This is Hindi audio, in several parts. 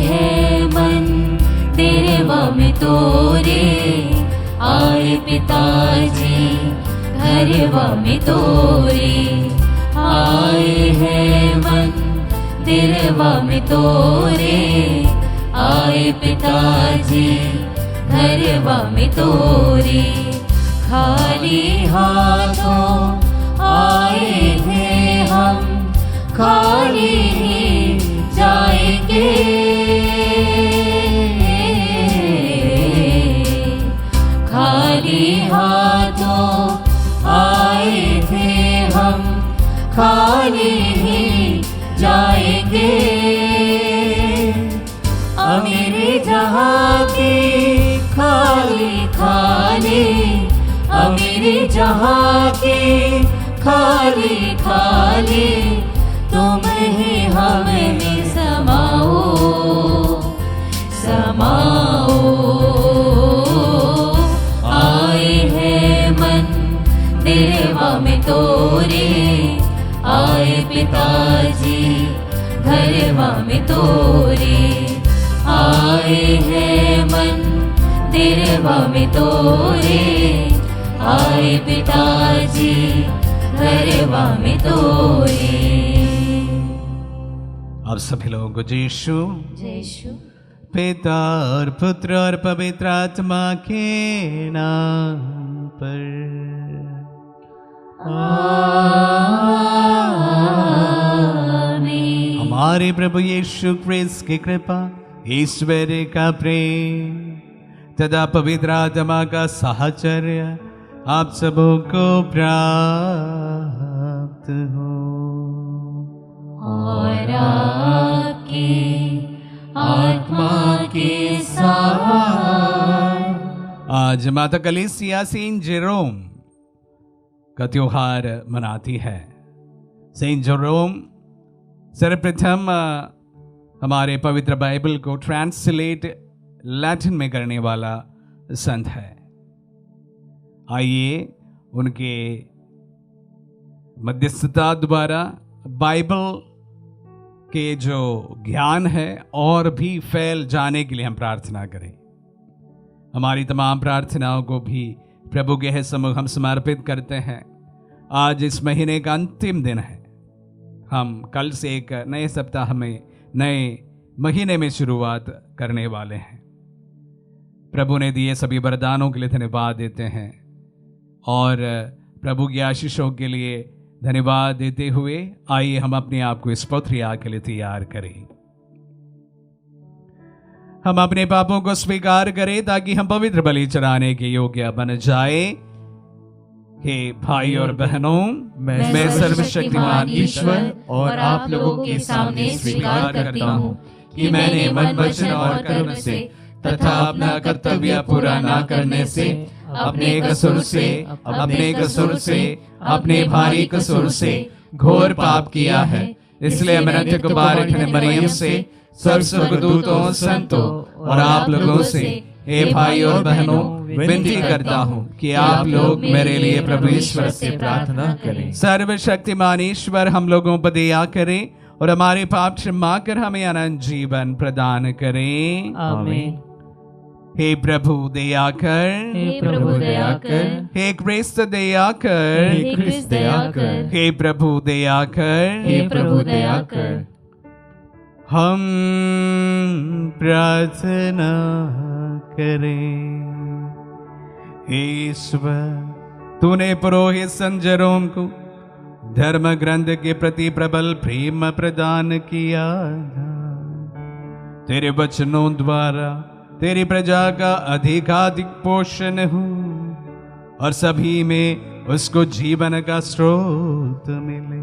है मंदिर में तोरे, आए पिताजी घर में तोरे, आए हैं मंदिर में तोरे, आए पिताजी घर में तोरे। खाली हाथों आए थे हम, खाली ही जाएंगे, खाली हाथों आए थे हम, खाली ही जाएंगे। अमीरी जहाँ की खाली खाली, अमीरी जहाँ की खाली खाली, तुम ही हमें समाओ समाओ। आए हैं मंदिर में तोरे, आए पिताजी घर में तोरे, आए हैं मंदिर में तोरे, आए पिताजी घर में तोरे। अब सभी लोगों को जय यीशु। जय यीशु। पिता और पुत्र और पवित्र आत्मा के नाम पर आमीन। हमारे प्रभु यीशु क्रिस्त की कृपा, ईश्वर का प्रेम तथा पवित्र आत्मा का साहचर्य आप सबों को प्राप्त हो। और आपकी आत्मा के साथ। आज माता कलीसिया सेंट जेरोम का त्योहार मनाती है। सेंट जेरोम सर्वप्रथम हमारे पवित्र बाइबल को ट्रांसलेट लैटिन में करने वाला संत है। आइए उनके मध्यस्थता द्वारा बाइबल के जो ज्ञान है और भी फैल जाने के लिए हम प्रार्थना करें। हमारी तमाम प्रार्थनाओं को भी प्रभु के सम्मुख हम समर्पित करते हैं। आज इस महीने का अंतिम दिन है। हम कल से एक नए सप्ताह में, नए महीने में शुरुआत करने वाले हैं। प्रभु ने दिए सभी वरदानों के लिए धन्यवाद देते हैं और प्रभु की आशीषों के लिए धन्यवाद देते हुए आइए हम अपने आप को इस पवित्र याग के लिए तैयार करें। हम अपने पापों को स्वीकार करें ताकि हम पवित्र बलि चढ़ाने के योग्य बन जाए। हे भाई और बहनों, मैं सर्वशक्तिमान ईश्वर और आप लोगों के सामने स्वीकार करता हूँ कि मैंने मन, वचन और कर्म से तथा अपना कर्तव्य पूरा न करने से, अपने कसूर से, अपने भारी कसूर से घोर पाप किया है। इसलिए मैं नित्य कुमारी मरियम से, सब स्वर्गदूतों, संतों और आप लोगों से, हे भाई और बहनों, विनती करता हूँ कि आप लोग मेरे लिए प्रभु ईश्वर से प्रार्थना करें। सर्वशक्तिमान ईश्वर हम लोगों पर दया करें और हमारे पाप क्षमा कर हमें अनंत जीवन प्रदान करें। आमीन। हे प्रभु दया कर, हे प्रभु दया कर, हे क्रिस्त दया कर, हे क्रिस्त दया कर, हे प्रभु दया कर, हे प्रभु दया कर। हम प्रार्थना करें। हे ईश्वर, तूने पुरोहित संत जेरोम को धर्म ग्रंथ के प्रति प्रबल प्रेम प्रदान किया था। तेरे वचनों द्वारा तेरी प्रजा का अधिकाधिक पोषण हो और सभी में उसको जीवन का स्रोत मिले।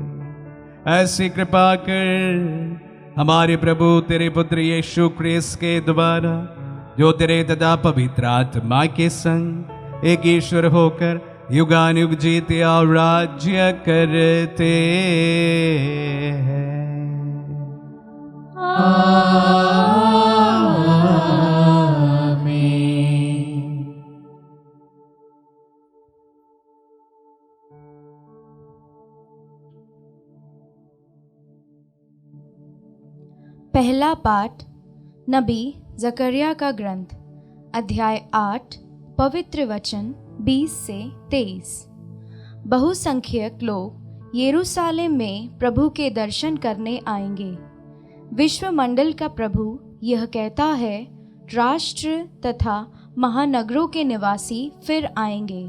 ऐसी कृपा कर हमारे प्रभु तेरे पुत्र यीशु क्रिस्त के द्वारा, जो तेरे तथा पवित्र आत्मा के संग एक ईश्वर होकर युगानुयुग जीते और राज्य करते हैं। पहला पाठ नबी जकरिया का ग्रंथ अध्याय 8 पवित्र वचन 20 से 23। बहुसंख्यक लोग यरूशलेम में प्रभु के दर्शन करने आएंगे। विश्वमंडल का प्रभु यह कहता है, राष्ट्र तथा महानगरों के निवासी फिर आएंगे।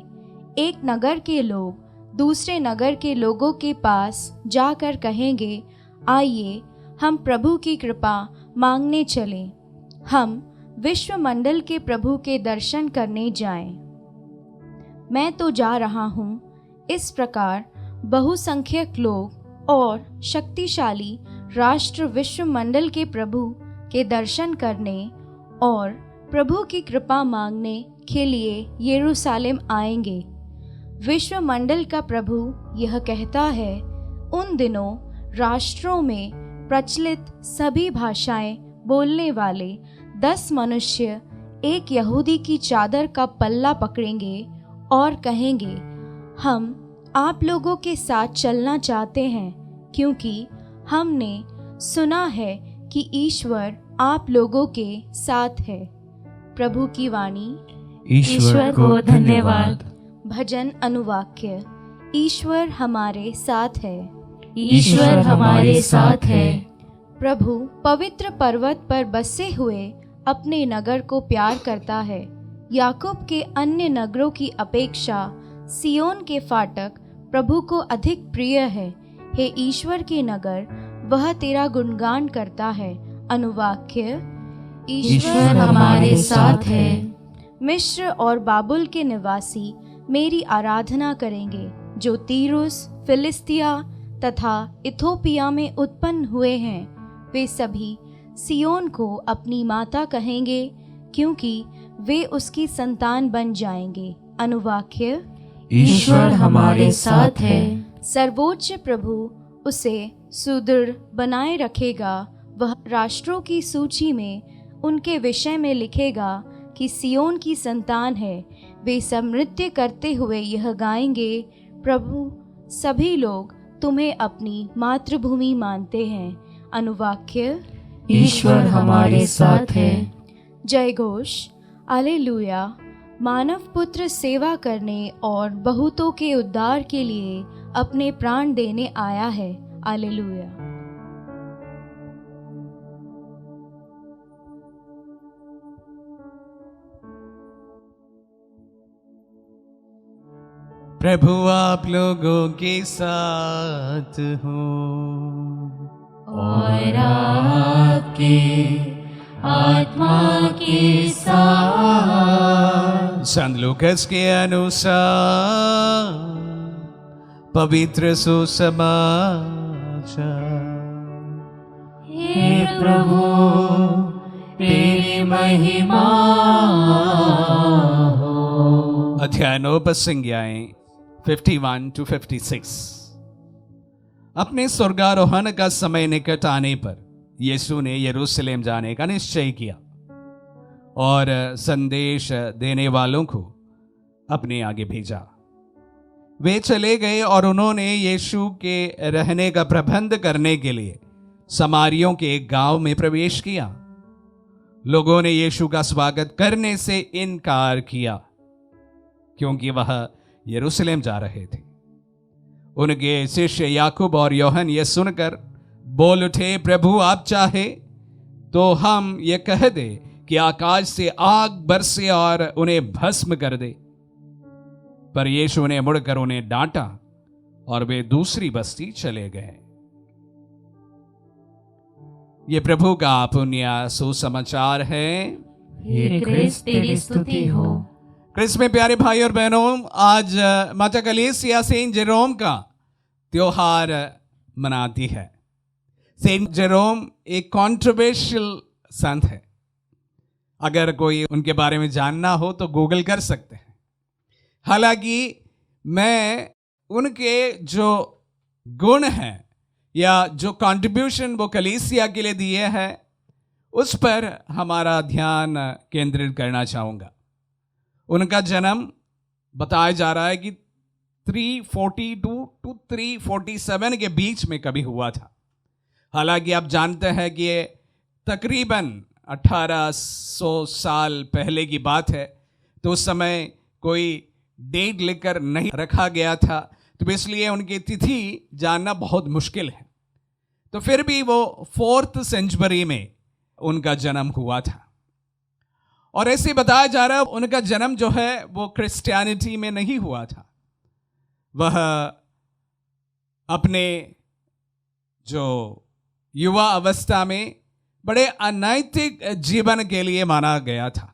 एक नगर के लोग दूसरे नगर के लोगों के पास जाकर कहेंगे, आइए हम प्रभु की कृपा मांगने चलें, हम विश्वमंडल के प्रभु के दर्शन करने जाएं। मैं तो जा रहा हूँ। इस प्रकार बहुसंख्यक लोग और शक्तिशाली राष्ट्र विश्वमंडल के प्रभु के दर्शन करने और प्रभु की कृपा मांगने के लिए यरूशलेम आएंगे। विश्वमंडल का प्रभु यह कहता है, उन दिनों राष्ट्रों में प्रचलित सभी भाषाएं बोलने वाले 10 मनुष्य एक यहूदी की चादर का पल्ला पकड़ेंगे और कहेंगे, हम आप लोगों के साथ चलना चाहते हैं, क्योंकि हमने सुना है कि ईश्वर आप लोगों के साथ है। प्रभु की वाणी। ईश्वर को धन्यवाद। भजन अनुवाक्य। ईश्वर हमारे साथ है। ईश्वर हमारे साथ है। प्रभु पवित्र पर्वत पर बसे हुए अपने नगर को प्यार करता है। याकूब के अन्य नगरों की अपेक्षा सियोन के फाटक प्रभु को अधिक प्रिय है। हे ईश्वर के नगर, वह तेरा गुणगान करता है। अनुवाक्य। ईश्वर हमारे साथ है। मिस्र और बाबुल के निवासी मेरी आराधना करेंगे, जो तीरुस, फिलिस्तिया तथा इथोपिया में उत्पन्न हुए हैं। वे सभी सियोन को अपनी माता कहेंगे, क्योंकि वे उसकी संतान बन जाएंगे। अनुवाक्य। ईश्वर हमारे साथ है। सर्वोच्च प्रभु उसे सुदृढ़ बनाए रखेगा। वह राष्ट्रों की सूची में उनके विषय में लिखेगा कि सियोन की संतान है। वे सब नृत्य करते हुए यह गाएंगे, प्रभु सभी लोग तुम्हें अपनी मातृभूमि मानते हैं। अनुवाक्य। ईश्वर हमारे साथ है। जय घोष। हालेलुया। मानव पुत्र सेवा करने और बहुतों के उद्धार के लिए अपने प्राण देने आया है। हालेलुया। प्रभु आप लोगों के साथ हो और आपके आत्मा के साथ। संत लूकास के अनुसार पवित्र सुसमाचार। हे प्रभु तेरी महिमा हो। अध्याय 9 पद संज्ञाएं 51 to 56। अपने स्वर्गारोहण का समय निकट आने पर यीशु ने यरूशलेम जाने का निश्चय किया और संदेश देने वालों को अपने आगे भेजा। वे चले गए और उन्होंने यीशु के रहने का प्रबंध करने के लिए समारियों के एक गांव में प्रवेश किया। लोगों ने यीशु का स्वागत करने से इनकार किया, क्योंकि वह यरूशलेम जा रहे थे। उनके शिष्य याकूब और यूहन्ना यह सुनकर बोल उठे, प्रभु आप चाहे तो हम ये कह दे कि आकाश से आग बरसे और उन्हें भस्म कर दे। पर यीशु ने मुड़कर उन्हें डांटा और वे दूसरी बस्ती चले गए। ये प्रभु का पुण्य सुसमाचार है। हे क्रिस्त तेरी स्तुति हो। क्रिस्त में प्यारे भाई और बहनों, आज माता कलीसिया सेंट जेरोम का त्योहार मनाती है। सेंट जेरोम एक कॉन्ट्रोवर्शियल संत है। अगर कोई उनके बारे में जानना हो तो गूगल कर सकते हैं। हालांकि मैं उनके जो गुण हैं या जो कंट्रीब्यूशन वो कलीसिया के लिए दिए हैं उस पर हमारा ध्यान केंद्रित करना चाहूँगा। उनका जन्म बताया जा रहा है कि 342 to 347 के बीच में कभी हुआ था। हालांकि आप जानते हैं कि ये तकरीबन 1800 साल पहले की बात है, तो उस समय कोई डेट लिखकर नहीं रखा गया था, तो इसलिए उनकी तिथि जानना बहुत मुश्किल है। तो फिर भी वो 4th सेंचुरी में उनका जन्म हुआ था। और ऐसे बताया जा रहा है उनका जन्म जो है वो क्रिश्चियनिटी में नहीं हुआ था। वह अपने जो युवा अवस्था में बड़े अनैतिक जीवन के लिए माना गया था।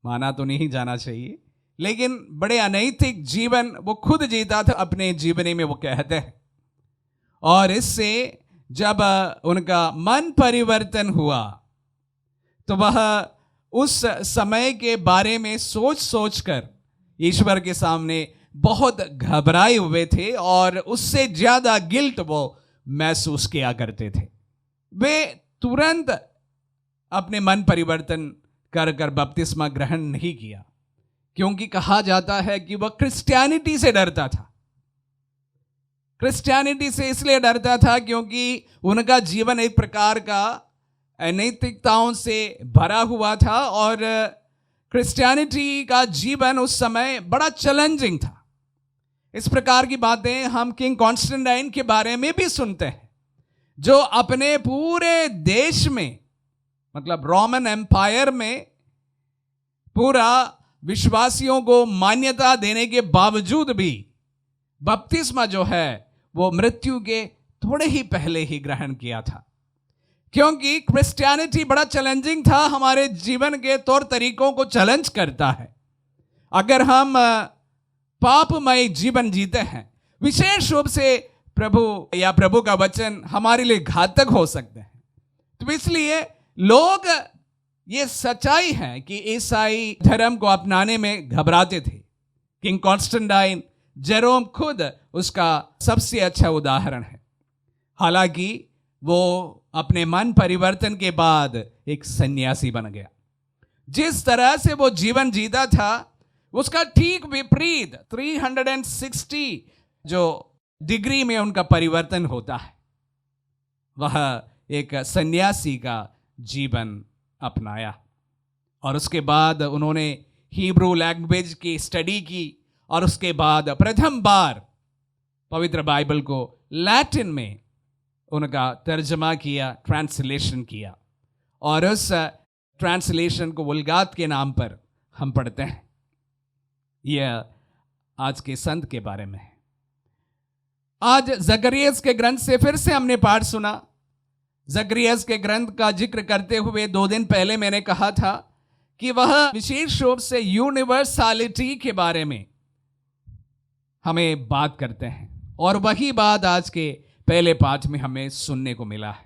माना तो नहीं जाना चाहिए, लेकिन बड़े अनैतिक जीवन वो खुद जीता था अपने जीवनी में, वो कहते हैं। और इससे जब उनका मन परिवर्तन हुआ तो वह उस समय के बारे में सोच सोच कर ईश्वर के सामने बहुत घबराए हुए थे और उससे ज्यादा गिल्ट वो महसूस किया करते थे। वे तुरंत अपने मन परिवर्तन कर कर बपतिस्मा ग्रहण नहीं किया, क्योंकि कहा जाता है कि वह क्रिश्चियनिटी से डरता था। क्रिश्चियनिटी से इसलिए डरता था क्योंकि उनका जीवन एक प्रकार का अनैतिकताओं से भरा हुआ था और क्रिश्चियनिटी का जीवन उस समय बड़ा चैलेंजिंग था। इस प्रकार की बातें हम किंग कॉन्स्टेंटाइन के बारे में भी सुनते हैं, जो अपने पूरे देश में, मतलब रोमन एम्पायर में, पूरा विश्वासियों को मान्यता देने के बावजूद भी बपतिस्मा जो है वो मृत्यु के थोड़े ही पहले ही ग्रहण किया था, क्योंकि क्रिश्चियनिटी बड़ा चैलेंजिंग था, हमारे जीवन के तौर तरीकों को चैलेंज करता है। अगर हम पापमय जीवन जीते हैं, विशेष रूप से प्रभु का वचन हमारे लिए घातक हो सकते हैं। तो इसलिए लोग, ये सच्चाई है कि ईसाई धर्म को अपनाने में घबराते थे। किंग कॉन्स्टेंटाइन, जेरोम खुद उसका सबसे अच्छा उदाहरण है। हालांकि वो अपने मन परिवर्तन के बाद एक सन्यासी बन गया। जिस तरह से वो जीवन जीता था उसका ठीक विपरीत 360 जो डिग्री में उनका परिवर्तन होता है। वह एक सन्यासी का जीवन अपनाया और उसके बाद उन्होंने हिब्रू लैंग्वेज की स्टडी की और उसके बाद प्रथम बार पवित्र बाइबल को लैटिन में उनका तर्जमा किया, ट्रांसलेशन किया, और उस ट्रांसलेशन को वुल्गात के नाम पर हम पढ़ते हैं। यह आज के संत के बारे में है। आज जकरियस के ग्रंथ से फिर से हमने पाठ सुना। जकरियस के ग्रंथ का जिक्र करते हुए 2 दिन पहले मैंने कहा था कि वह विशेष रूप से यूनिवर्सलिटी के बारे में हमें बात करते हैं, और वही बात आज के पहले पाठ में हमें सुनने को मिला है।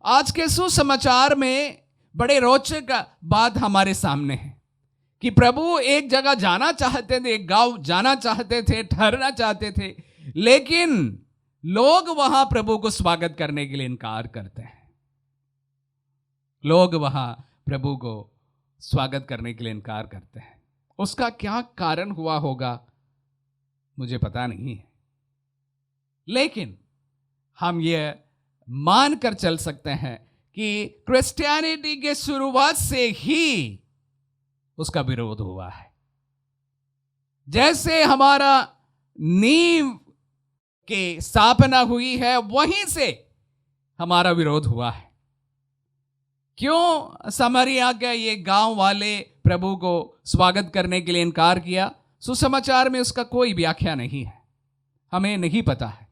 आज के सुसमाचार में बड़े रोचक बात हमारे सामने है कि प्रभु एक जगह जाना चाहते थे, एक गांव जाना चाहते थे, ठहरना चाहते थे, लेकिन लोग वहां प्रभु को स्वागत करने के लिए इनकार करते हैं। लोग वहां प्रभु को स्वागत करने के लिए इनकार करते हैं। उसका क्या कारण हुआ होगा मुझे पता नहीं है, लेकिन हम ये मान कर चल सकते हैं कि क्रिश्चियनिटी के शुरुआत से ही उसका विरोध हुआ है। जैसे हमारा नींव की स्थापना हुई है, वहीं से हमारा विरोध हुआ है। क्यों समारिया के ये गांव वाले प्रभु को स्वागत करने के लिए इनकार किया? सुसमाचार में उसका कोई व्याख्या नहीं है, हमें नहीं पता है।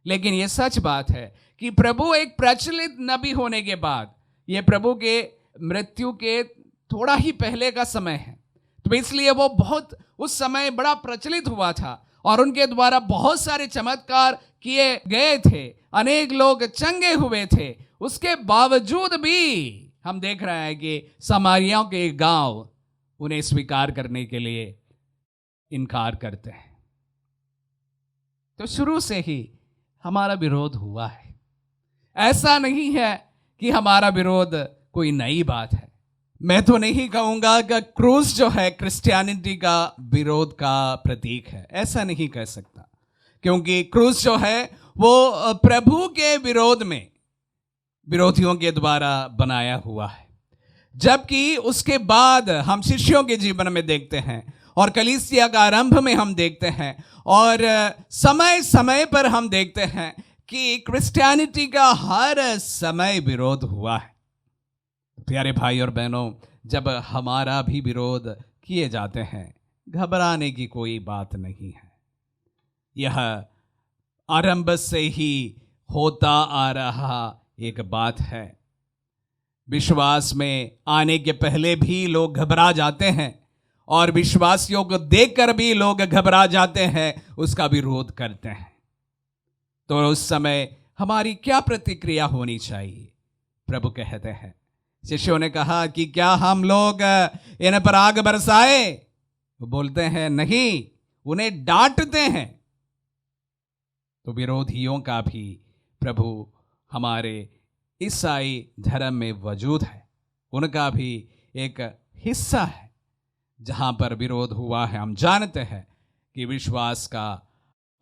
लेकिन यह सच बात है कि प्रभु एक प्रचलित नबी होने के बाद, यह प्रभु के मृत्यु के थोड़ा ही पहले का समय है, तो इसलिए वो बहुत उस समय बड़ा प्रचलित हुआ था और उनके द्वारा बहुत सारे चमत्कार किए गए थे, अनेक लोग चंगे हुए थे। उसके बावजूद भी हम देख रहे हैं कि समारियाओं के गांव उन्हें स्वीकार करने के लिए इनकार करते हैं। तो शुरू से ही हमारा विरोध हुआ है। ऐसा नहीं है कि हमारा विरोध कोई नई बात है। मैं तो नहीं कहूंगा कि क्रूस जो है क्रिश्चियनिटी का विरोध का प्रतीक है, ऐसा नहीं कह सकता, क्योंकि क्रूस जो है वो प्रभु के विरोध में विरोधियों के द्वारा बनाया हुआ है। जबकि उसके बाद हम शिष्यों के जीवन में देखते हैं और कलीसिया का आरंभ में हम देखते हैं और समय समय पर हम देखते हैं कि क्रिश्चियनिटी का हर समय विरोध हुआ है। प्यारे भाई और बहनों, जब हमारा भी विरोध किए जाते हैं, घबराने की कोई बात नहीं है। यह आरंभ से ही होता आ रहा एक बात है। विश्वास में आने के पहले भी लोग घबरा जाते हैं और विश्वासियों को देखकर भी लोग घबरा जाते हैं, उसका विरोध करते हैं। तो उस समय हमारी क्या प्रतिक्रिया होनी चाहिए? प्रभु कहते हैं, शिष्यों ने कहा कि क्या हम लोग इन पर आग बरसाए? वो बोलते हैं नहीं, उन्हें डांटते हैं। तो विरोधियों का भी प्रभु हमारे ईसाई धर्म में वजूद है, उनका भी एक हिस्सा है। जहां पर विरोध हुआ है, हम जानते हैं कि विश्वास का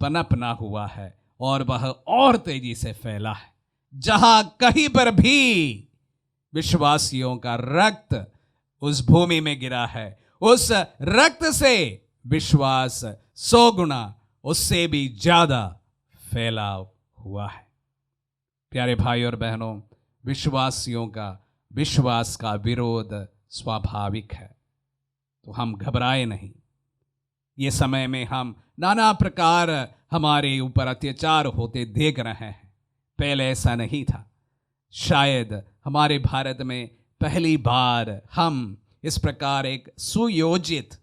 पनपना हुआ है और वह और तेजी से फैला है। जहां कहीं पर भी विश्वासियों का रक्त उस भूमि में गिरा है, उस रक्त से विश्वास 100 गुना उससे भी ज्यादा फैलाव हुआ है। प्यारे भाई और बहनों, विश्वासियों का विश्वास का विरोध स्वाभाविक है, तो हम घबराए नहीं। ये समय में हम नाना प्रकार हमारे ऊपर अत्याचार होते देख रहे हैं। पहले ऐसा नहीं था। शायद हमारे भारत में पहली बार हम इस प्रकार एक सुयोजित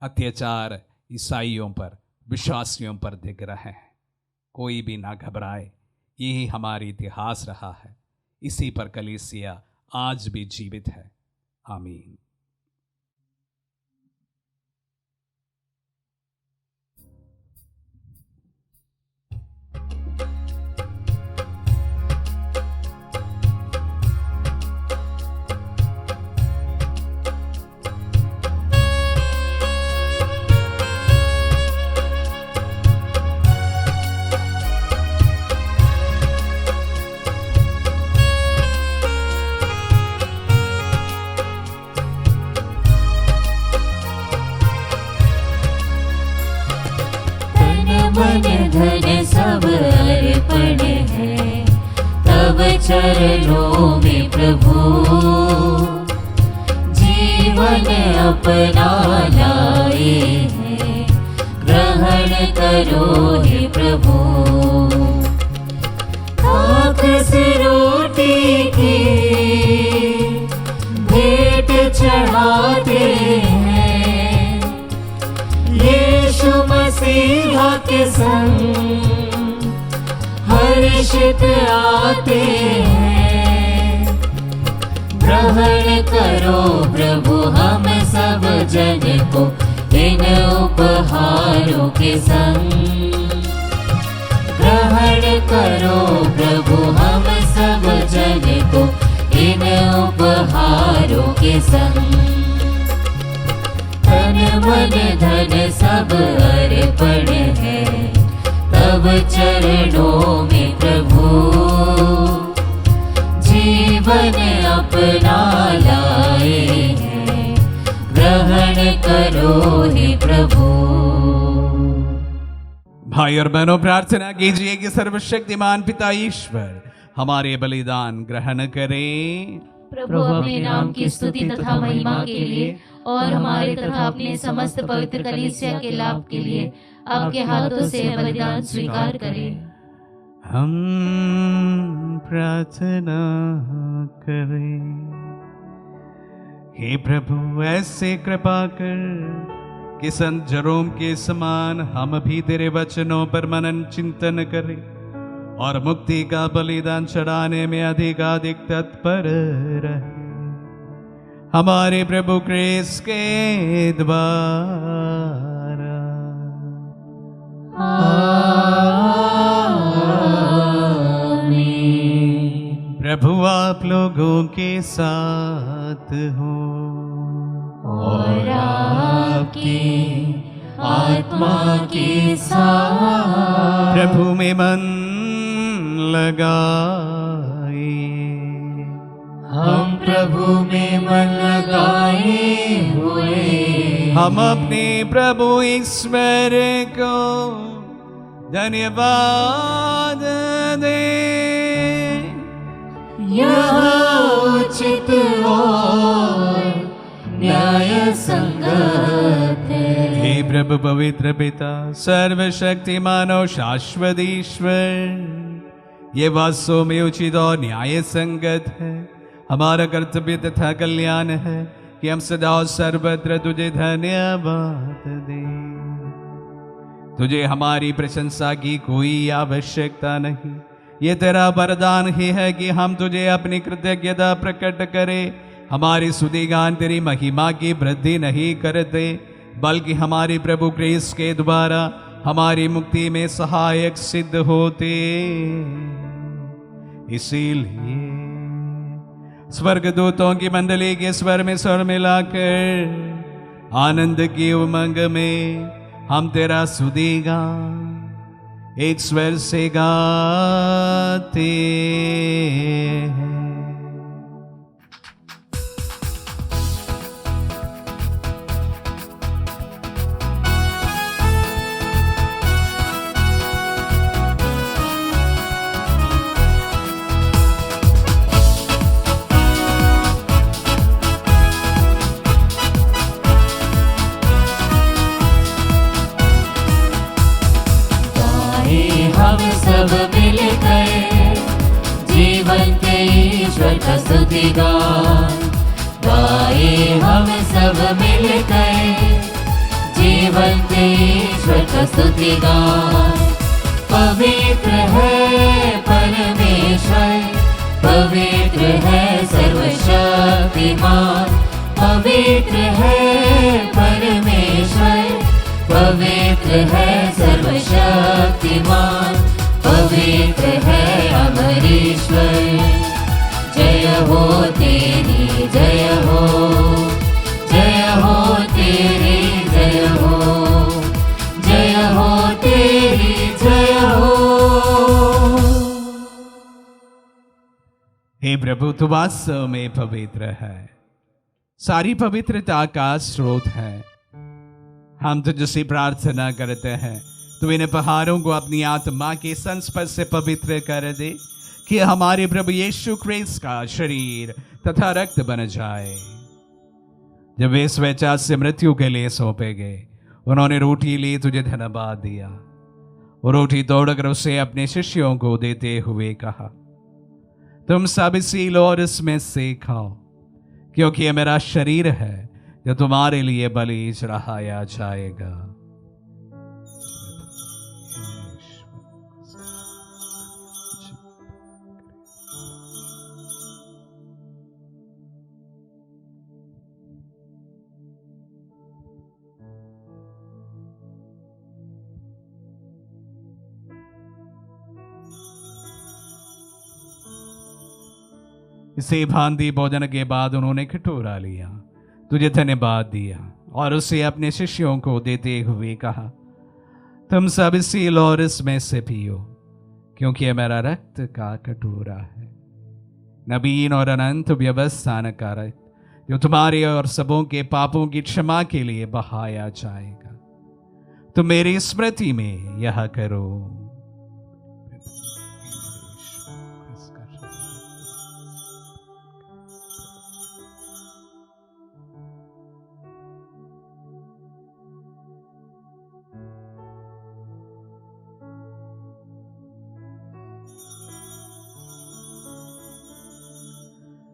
अत्याचार ईसाइयों पर, विश्वासियों पर देख रहे हैं। कोई भी ना घबराए, यही हमारी इतिहास रहा है। इसी पर कलीसिया आज भी जीवित है। आमीन। मन धन सब अर्पण है तब चरणों में प्रभु, जीवन अपना लाए हैं ग्रहण करो हे प्रभु। खाक से रोटी की भेंट चढ़ाते हैं, यीशु मसीहा के संग हर्षित आते हैं। ग्रहण करो प्रभु हम सब जन को इन उपहारों के संग। ग्रहण करो प्रभु हम सब जन को इन उपहारों के संग। तन मन धन सब अर्पण है तब चरणों में प्रभु, जीवन अपना लाए हैं ग्रहण करो हे प्रभु। भाई और बहनों, प्रार्थना कीजिए कि सर्वशक्तिमान पिता ईश्वर हमारे बलिदान ग्रहण करें। प्रभु अपने नाम की स्तुति तथा महिमा के लिए और हमारे तथा अपने समस्त पवित्र कलीसिया के लाभ के लिए आपके हाथों से बलिदान स्वीकार करें। हम प्रार्थना करें। हे प्रभु, ऐसे कृपा कर कि संत जेरोम के समान हम भी तेरे वचनों पर मनन चिंतन करें और मुक्ति का बलिदान चढ़ाने में अधिकाधिक तत्पर रहे। हमारे प्रभु क्रिस्त के द्वारा। आमीन। प्रभु आप लोगों के साथ हो और आपकी आत्मा के साथ। प्रभु में मन लगाए। हम प्रभु में मन लगाए हुए हम अपने प्रभु ईश्वर को धन्यवाद दें। यह उचित और न्याय संगत है। हे प्रभु पवित्र पिता सर्वशक्तिमान और शाश्वत ईश्वर, ये वास्तव में उचित और न्याय संगत है, हमारा कर्तव्य तथा कल्याण है कि हम सदा और सर्वत्र तुझे धन्यवाद दें। तुझे हमारी प्रशंसा की कोई आवश्यकता नहीं, ये तेरा वरदान ही है कि हम तुझे अपनी कृतज्ञता प्रकट करें। हमारी स्तुतिगान तेरी महिमा की वृद्धि नहीं करते, बल्कि हमारे प्रभु क्रिस्त के द्वारा हमारी मुक्ति में सहायक सिद्ध होते। इसीलिए स्वर्गदूतों की मंडली के स्वर में स्वर मिलाकर आनंद की उमंग में हम तेरा स्तुतिगान एक स्वर से गाते हैं। हम सब मिलकर जीवन के ईश्वर का स्तुतिगान गाए। हम सब मिलकर जीवन के ईश्वर का स्तुतिगान। पवित्र है परमेश्वर, पवित्र है सर्वशक्तिमान, पवित्र है परमेश्वर, पवित्र है सर्वशक्तिमान, पवित्र है अमरीश्वर। जय हो तेरी जय हो, जय हो तेरी जय हो, जय हो तेरी जय हो। हे प्रभु तू वास्तव में पवित्र है, सारी पवित्रता का स्रोत है। हम तुझसे प्रार्थना करते हैं तू इन पहाड़ों को अपनी आत्मा के संस्पर्श से पवित्र कर दे कि हमारे प्रभु यीशु क्रिस्त का शरीर तथा रक्त बन जाए। जब वे स्वेच्छा से मृत्यु के लिए सौंपे गए, उन्होंने रोटी ली, तुझे धन्यवाद दिया और रोटी तोड़कर उसे अपने शिष्यों को देते हुए कहा, तुम सब इसी लो और इसमें से खाओ, क्योंकि यह मेरा शरीर है जो तुम्हारे लिए बलि चढ़ाया जाएगा। इसे भांति भोजन के बाद उन्होंने कटोरा लिया, तुझे धन्यवाद दिया और उसे अपने शिष्यों को देते हुए कहा, तुम सब इसी लो और इसमें से पियो, क्योंकि यह मेरा रक्त का कटोरा है, नवीन और अनंत व्यवस्थान का रक्त, जो तुम्हारे और सबों के पापों की क्षमा के लिए बहाया जाएगा। तुम मेरी स्मृति में यह करो।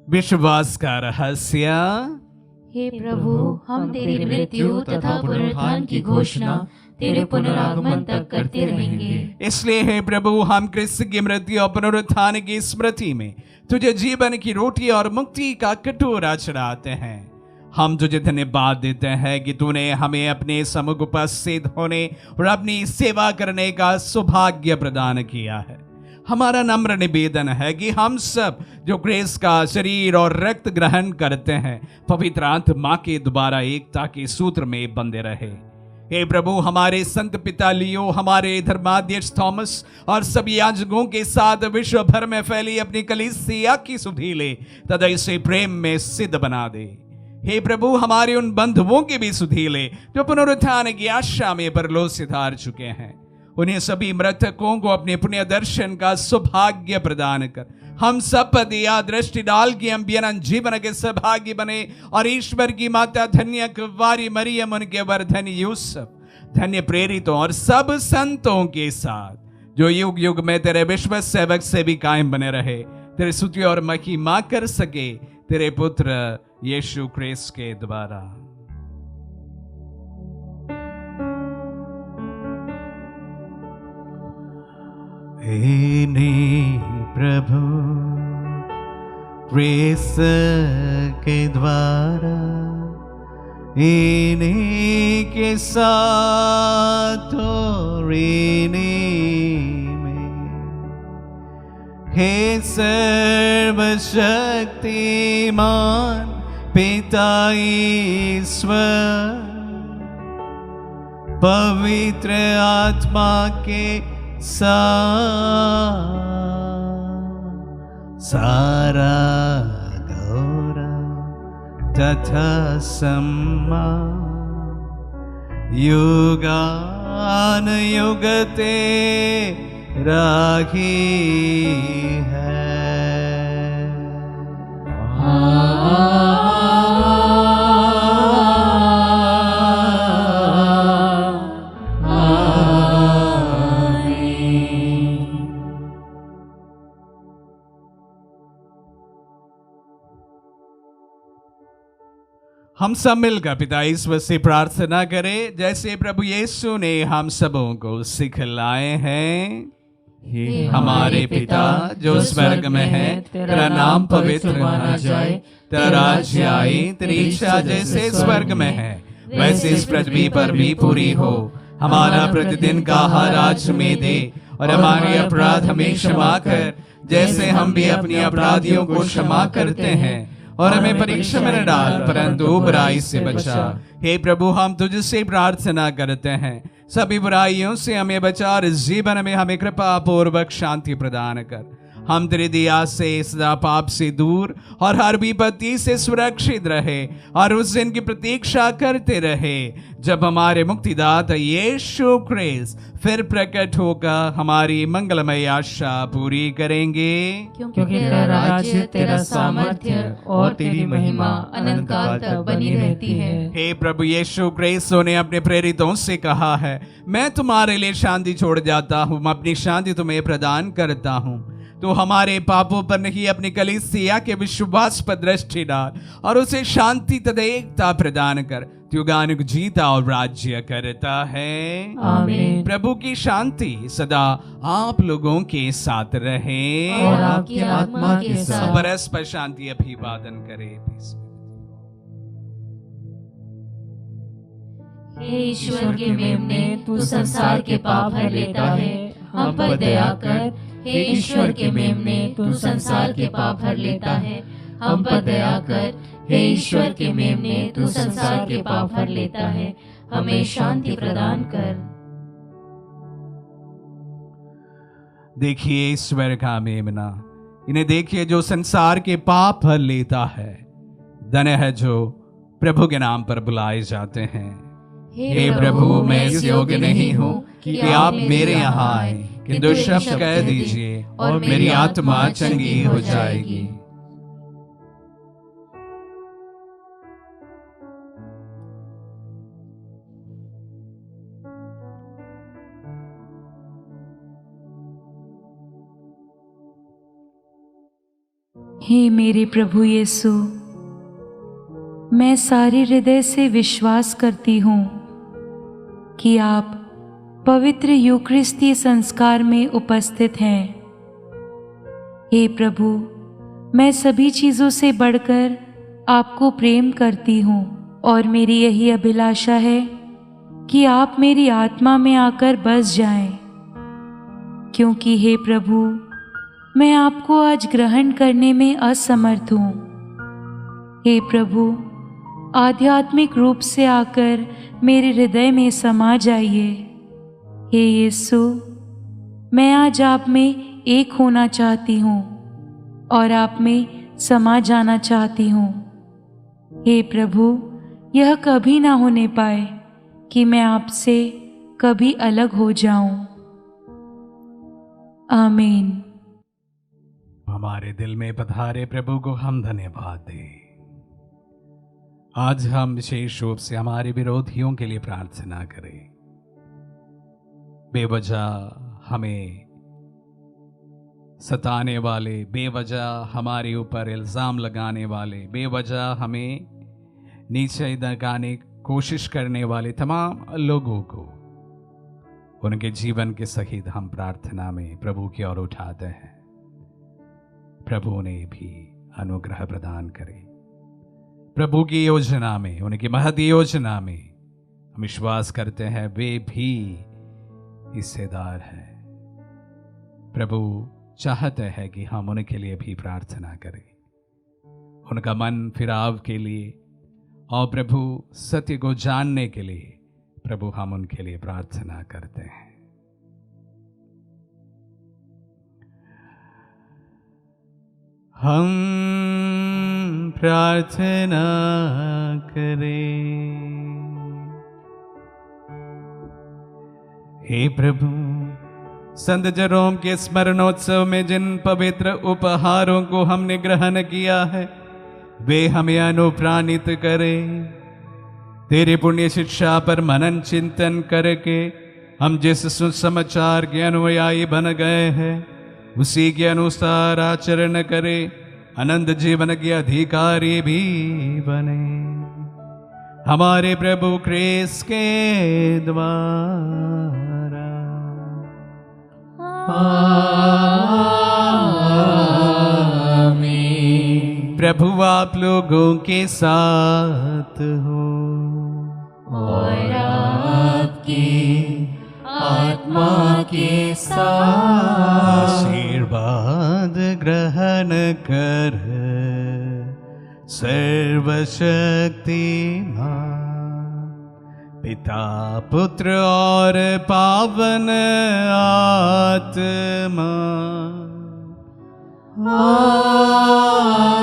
विश्वास का रहस्य। हे प्रभु, हम तेरी मृत्यु तथा पुनरुत्थान की घोषणा तेरे पुनरागमन तक करते रहेंगे। इसलिए हे प्रभु, हम क्रिस्त की मृत्यु और पुनरुत्थान की स्मृति में तुझे जीवन की रोटी और मुक्ति का कटोरा चढ़ाते हैं। हम तुझे धन्यवाद देते हैं कि तूने हमें अपने सम्मुख उपस्थित होने और अपनी सेवा करने का सौभाग्य प्रदान किया है। हमारा नम्र निवेदन है कि हम सब जो क्रिस्त का शरीर और रक्त ग्रहण करते हैं, पवित्र आत्मा के द्वारा एकता के सूत्र में बंधे रहे। हे प्रभु, हमारे संत पिता लियो, हमारे धर्माध्यक्ष थॉमस और सभी याजकों के साथ विश्व भर में फैली अपनी कलीसिया की सुधि ले तथा इसे प्रेम में सिद्ध बना दे। हे प्रभु, हमारे उन बंधुओं की भी सुधि ले जो पुनरुत्थान की आशा में परलोक से धार चुके हैं। उन्हें सभी मृतकों को अपने पुण्य दर्शन का सौभाग्य प्रदान कर हम सब पर दिया दृष्टि डाल के हम अनंत जीवन के सौभाग्य बने और ईश्वर की माता धन्य कुंवारी मरियम, उनके वर धन्य यूसुफ, धन्य प्रेरितों और सब संतों के साथ जो युग युग में तेरे विश्व सेवक से भी कायम बने रहे, तेरे स्तुति और महिमा कर सके तेरे पुत्र यीशु क्रिस्त के द्वारा। प्रभु क्रिस्त के द्वारा इन्हीं के साथ और इन्हीं में, हे सर्वशक्तिमान पिता ईश्वर, पवित्र आत्मा के सारा गौरव तथा सम्मान युगान युग तेरा ही है। हम सब मिलकर पिता ईश्वर से प्रार्थना करें जैसे प्रभु यीशु ने हम सबों को सिखलाए हैं। हमारे पिता जो स्वर्ग में है, तेरा नाम पवित्र माना जाए, तेरा राज्य आए, तेरी इच्छा जैसे स्वर्ग में है वैसे इस पृथ्वी पर भी पूरी हो। हमारा प्रतिदिन का आहार आज हमें दे और हमारे अपराध हमें क्षमा कर जैसे हम भी अपने अपराधियों को क्षमा करते हैं, और हमें परीक्षा में न डाल परंतु बुराई से बचा। हे प्रभु, हम तुझसे प्रार्थना करते हैं सभी बुराइयों से हमें बचा और जीवन में हमें कृपा पूर्वक शांति प्रदान कर। हम तेरी दया से सदा पाप से दूर और हर विपत्ति से सुरक्षित रहे और उस दिन की प्रतीक्षा करते रहे जब हमारे मुक्तिदाता यीशु क्रिस्त फिर प्रकट होकर हमारी मंगलमय आशा पूरी करेंगे। क्योंकि तेरा राज्य, तेरा सामर्थ्य और तेरी महिमा अनंत काल तक बनी रहती है। हे प्रभु यीशु क्रिस्त ने अपने प्रेरितों से कहा है, मैं तुम्हारे लिए शांति छोड़ जाता हूँ, मैं अपनी शांति तुम्हें प्रदान करता हूँ। तो हमारे पापों पर नहीं अपनी कलीसिया के विश्वास पर दृष्टि डाल और उसे शांति तथा एकता प्रदान कर। युगानुग जीता और राज्य करता है। आमीन। प्रभु की शांति सदा आप लोगों के साथ रहे और आपकी आत्मा के साथ। परस्पर शांति अभिवादन करें। हे ईश्वर के मेमने, तू संसार के पाप भर लेता है, हम पर दया कर। हे ईश्वर के मेमने, तू संसार के पाप भर लेता है, हम पर दया कर। हे ईश्वर के मेमने, तू संसार के पाप भर लेता है, हमें शांति प्रदान कर। देखिए ईश्वर का मेमना, इन्हें देखिए जो संसार के पाप भर लेता है। धन्य है जो प्रभु के नाम पर बुलाए जाते हैं। हे प्रभु, मैं इस योग्य नहीं हूँ कि आप मेरे यहाँ आए, किंतु शब्द कह दीजिए और मेरी आत्मा चंगी हो जाएगी। हे मेरे प्रभु यीशु, मैं सारे हृदय से विश्वास करती हूँ कि आप पवित्र यूकरिस्ती संस्कार में उपस्थित हैं। हे प्रभु, मैं सभी चीज़ों से बढ़कर आपको प्रेम करती हूँ और मेरी यही अभिलाषा है कि आप मेरी आत्मा में आकर बस जाएं, क्योंकि हे प्रभु, मैं आपको आज ग्रहण करने में असमर्थ हूँ। हे प्रभु, आध्यात्मिक रूप से आकर मेरे हृदय में समा जाइए। हे यीशु, मैं आज आप में एक होना चाहती हूँ और आप में समा जाना चाहती हूँ। हे प्रभु, यह कभी ना होने पाए कि मैं आपसे कभी अलग हो जाऊं। आमीन। हमारे दिल में पधारे प्रभु को हम धन्यवाद दें। आज हम विशेष रूप से हमारे विरोधियों के लिए प्रार्थना करें। बेवजह हमें सताने वाले, बेवजह हमारे ऊपर इल्ज़ाम लगाने वाले, बेवजह हमें नीचे दगाने की कोशिश करने वाले तमाम लोगों को उनके जीवन के सहित हम प्रार्थना में प्रभु की ओर उठाते हैं। प्रभु ने भी अनुग्रह प्रदान करे। प्रभु की योजना में, उनकी महत योजना में हम विश्वास करते हैं वे भी हिस्सेदार हैं। प्रभु चाहते हैं कि हम उनके लिए भी प्रार्थना करें, उनका मन फिराव के लिए और प्रभु सत्य को जानने के लिए प्रभु हम उनके लिए प्रार्थना करते हैं। हम प्रार्थना करें। हे प्रभु, संत जेरोम के स्मरणोत्सव में जिन पवित्र उपहारों को हमने ग्रहण किया है वे हमें अनुप्राणित करें। तेरे पुण्य शिक्षा पर मनन चिंतन करके हम जिस सुसमाचार के अनुयायी बन गए हैं उसी के अनुसार आचरण करें, अनंत जीवन के अधिकारी भी बने। हमारे प्रभु क्रिस्त के द्वारा। आमीन। प्रभु आप लोगों के साथ हो और आपकी आत्मा के साथ। आशीर्वाद ग्रहण कर सर्वशक्तिमान पिता, पुत्र और पावन आत्मा।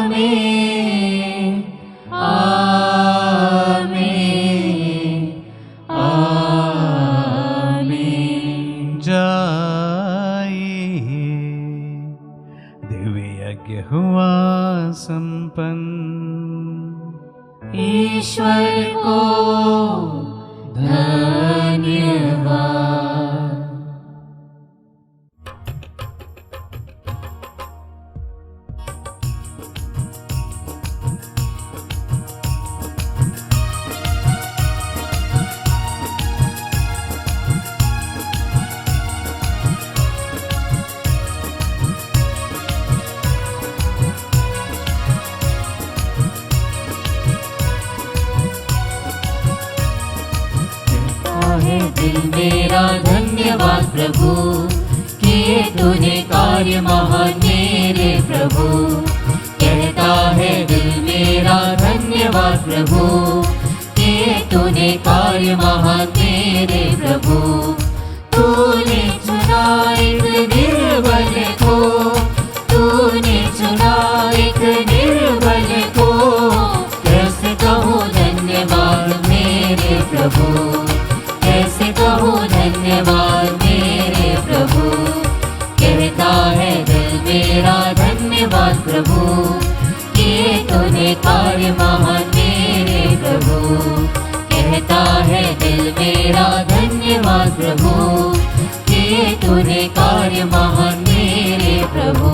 आमीन। आमीन। आमीन। जाइए, दिव्य यज्ञ हुआ संपन्न। ईश्वर को धन्यवाद। दिल मेरा धन्यवाद प्रभु, किए तूने कार्य महान मेरे प्रभु। कहता है दिल मेरा धन्यवाद प्रभु, किए तूने कार्य महान मेरे प्रभु। तूने चुना एक निर्बल को, तूने चुना एक निर्बल को। कैसे कहूँ धन्यवाद मेरे प्रभु, कैसे कहूँ धन्यवाद मेरे प्रभु। कहता है दिल मेरा धन्यवाद प्रभु, किए तूने कार्य महान मेरे प्रभु। कहता है दिल मेरा धन्यवाद प्रभु, किए तूने कार्य महान मेरे प्रभु।